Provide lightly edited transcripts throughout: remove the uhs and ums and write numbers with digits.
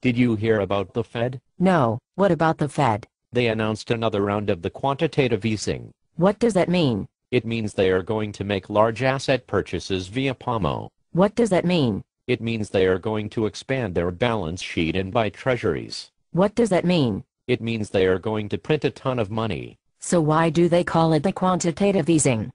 Did you hear about the Fed? No, what about the Fed? They announced another round of the quantitative easing. What does that mean? It means they are going to make large asset purchases via PAMO. What does that mean? It means they are going to expand their balance sheet and buy treasuries. What does that mean? It means they are going to print a ton of money. So why do they call it the quantitative easing?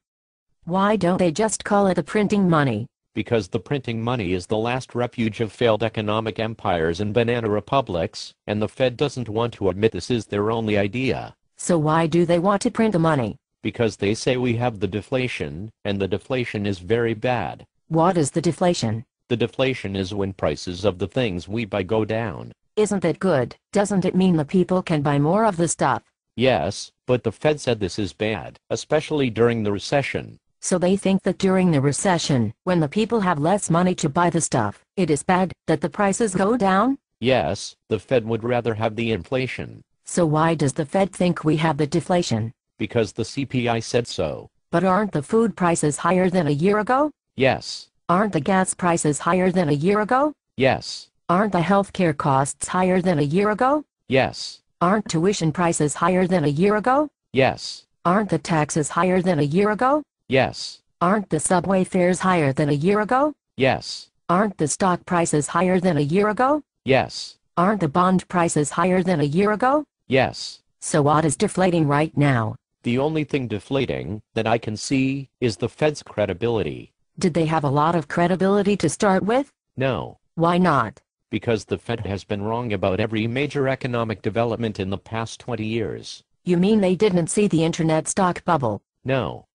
Why don't they just call it the printing money? Because the printing money is the last refuge of failed economic empires and banana republics, and the Fed doesn't want to admit this is their only idea. So why do they want to print the money? Because they say we have the deflation, and the deflation is very bad. What is the deflation? The deflation is when prices of the things we buy go down. Isn't that good? Doesn't it mean the people can buy more of the stuff? Yes, but the Fed said this is bad, especially during the recession. So they think that during the recession, when the people have less money to buy the stuff, it is bad that the prices go down? Yes, the Fed would rather have the inflation. So why does the Fed think we have the deflation? Because the CPI said so. But aren't the food prices higher than a year ago? Yes. Aren't the gas prices higher than a year ago? Yes. Aren't the healthcare costs higher than a year ago? Yes. Aren't tuition prices higher than a year ago? Yes. Aren't the taxes higher than a year ago? Yes. Aren't the subway fares higher than a year ago? Yes. Aren't the stock prices higher than a year ago? Yes. Aren't the bond prices higher than a year ago? Yes. So what is deflating right now? The only thing deflating that I can see is the Fed's credibility. Did they have a lot of credibility to start with? No. Why not? Because the Fed has been wrong about every major economic development in the past 20 years. You mean they didn't see the internet stock bubble? No.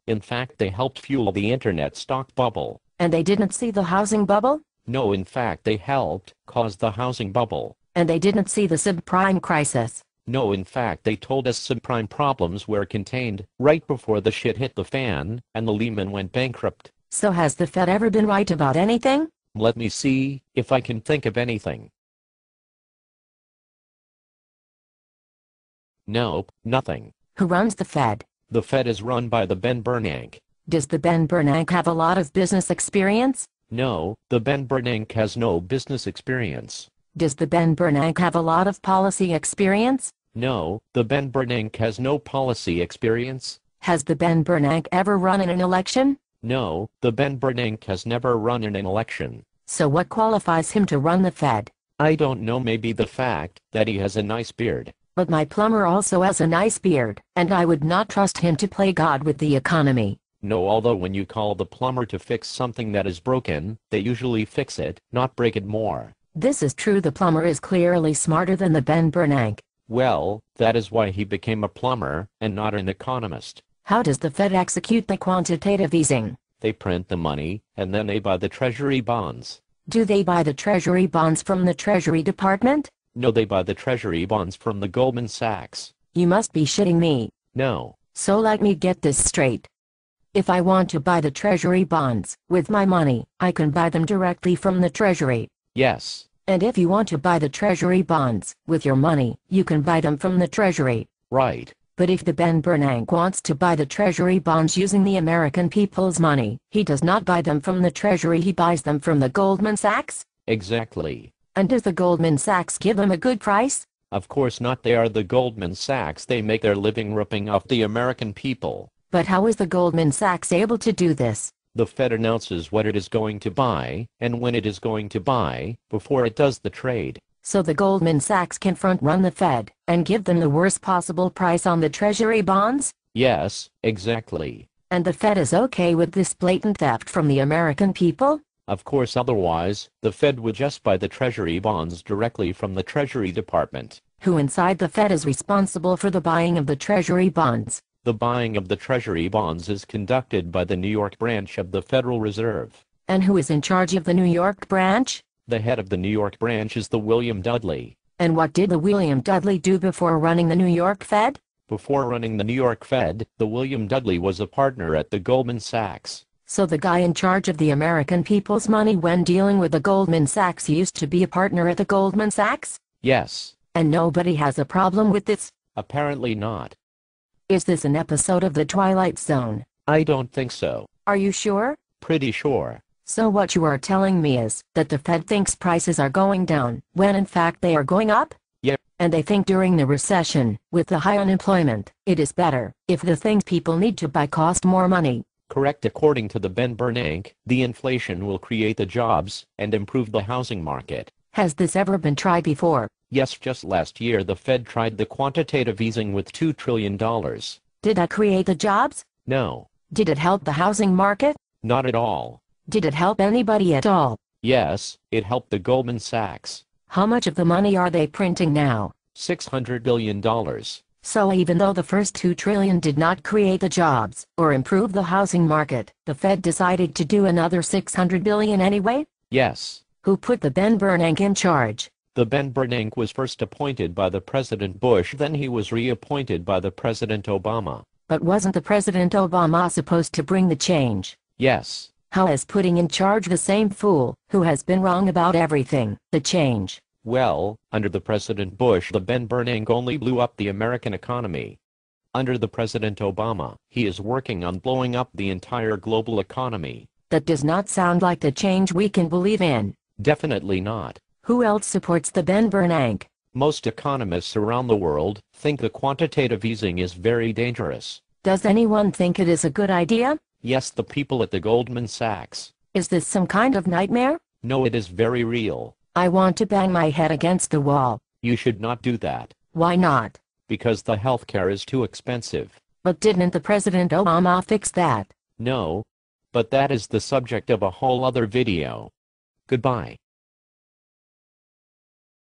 In fact, they helped fuel the internet stock bubble. And they didn't see the housing bubble? No, in fact, they helped cause the housing bubble. And they didn't see the subprime crisis? No, in fact, they told us subprime problems were contained right before the shit hit the fan and the Lehman went bankrupt. So has the Fed ever been right about anything? Let me see if I can think of anything. Nope, nothing. Who runs the Fed? The Fed is run by the Ben Bernanke. Does the Ben Bernanke have a lot of business experience? No, the Ben Bernanke has no business experience. Does the Ben Bernanke have a lot of policy experience? No, the Ben Bernanke has no policy experience. Has the Ben Bernanke ever run in an election? No, the Ben Bernanke has never run in an election. So what qualifies him to run the Fed? I don't know, maybe the fact that he has a nice beard. But my plumber also has a nice beard, and I would not trust him to play God with the economy. No, although when you call the plumber to fix something that is broken, they usually fix it, not break it more. This is true. The plumber is clearly smarter than the Ben Bernanke. Well, that is why he became a plumber, and not an economist. How does the Fed execute the quantitative easing? They print the money, and then they buy the treasury bonds. Do they buy the treasury bonds from the Treasury Department? No, they buy the treasury bonds from the Goldman Sachs. You must be shitting me. No. So let me get this straight. If I want to buy the treasury bonds with my money, I can buy them directly from the Treasury. Yes. And if you want to buy the treasury bonds with your money, you can buy them from the Treasury. Right. But if the Ben Bernanke wants to buy the treasury bonds using the American people's money, he does not buy them from the Treasury, he buys them from the Goldman Sachs? Exactly. And does the Goldman Sachs give him a good price? Of course not, they are the Goldman Sachs, they make their living ripping off the American people. But how is the Goldman Sachs able to do this? The Fed announces what it is going to buy, and when it is going to buy, before it does the trade. So the Goldman Sachs can front-run the Fed, and give them the worst possible price on the treasury bonds? Yes, exactly. And the Fed is okay with this blatant theft from the American people? Of course, otherwise, the Fed would just buy the treasury bonds directly from the Treasury Department. Who inside the Fed is responsible for the buying of the treasury bonds? The buying of the treasury bonds is conducted by the New York branch of the Federal Reserve. And who is in charge of the New York branch? The head of the New York branch is the William Dudley. And what did the William Dudley do before running the New York Fed? Before running the New York Fed, the William Dudley was a partner at the Goldman Sachs. So the guy in charge of the American people's money when dealing with the Goldman Sachs used to be a partner at the Goldman Sachs? Yes. And nobody has a problem with this? Apparently not. Is this an episode of The Twilight Zone? I don't think so. Are you sure? Pretty sure. So what you are telling me is that the Fed thinks prices are going down, when in fact they are going up? Yep. And they think during the recession, with the high unemployment, it is better if the things people need to buy cost more money. Correct. According to the Ben Bernanke, the inflation will create the jobs and improve the housing market. Has this ever been tried before? Yes, just last year the Fed tried the quantitative easing with $2 trillion. Did that create the jobs? No. Did it help the housing market? Not at all. Did it help anybody at all? Yes, it helped the Goldman Sachs. How much of the money are they printing now? $600 billion. So even though the first $2 trillion did not create the jobs or improve the housing market, the Fed decided to do another $600 billion anyway? Yes. Who put the Ben Bernanke in charge? The Ben Bernanke was first appointed by the President Bush, then he was reappointed by the President Obama. But wasn't the President Obama supposed to bring the change? Yes. How is putting in charge the same fool, who has been wrong about everything, the change? Well, under the President Bush, the Ben Bernanke only blew up the American economy. Under the President Obama, he is working on blowing up the entire global economy. That does not sound like the change we can believe in. Definitely not. Who else supports the Ben Bernanke? Most economists around the world think the quantitative easing is very dangerous. Does anyone think it is a good idea? Yes, the people at the Goldman Sachs. Is this some kind of nightmare? No, it is very real. I want to bang my head against the wall. You should not do that. Why not? Because the healthcare is too expensive. But didn't the President Obama fix that? No. But that is the subject of a whole other video. Goodbye.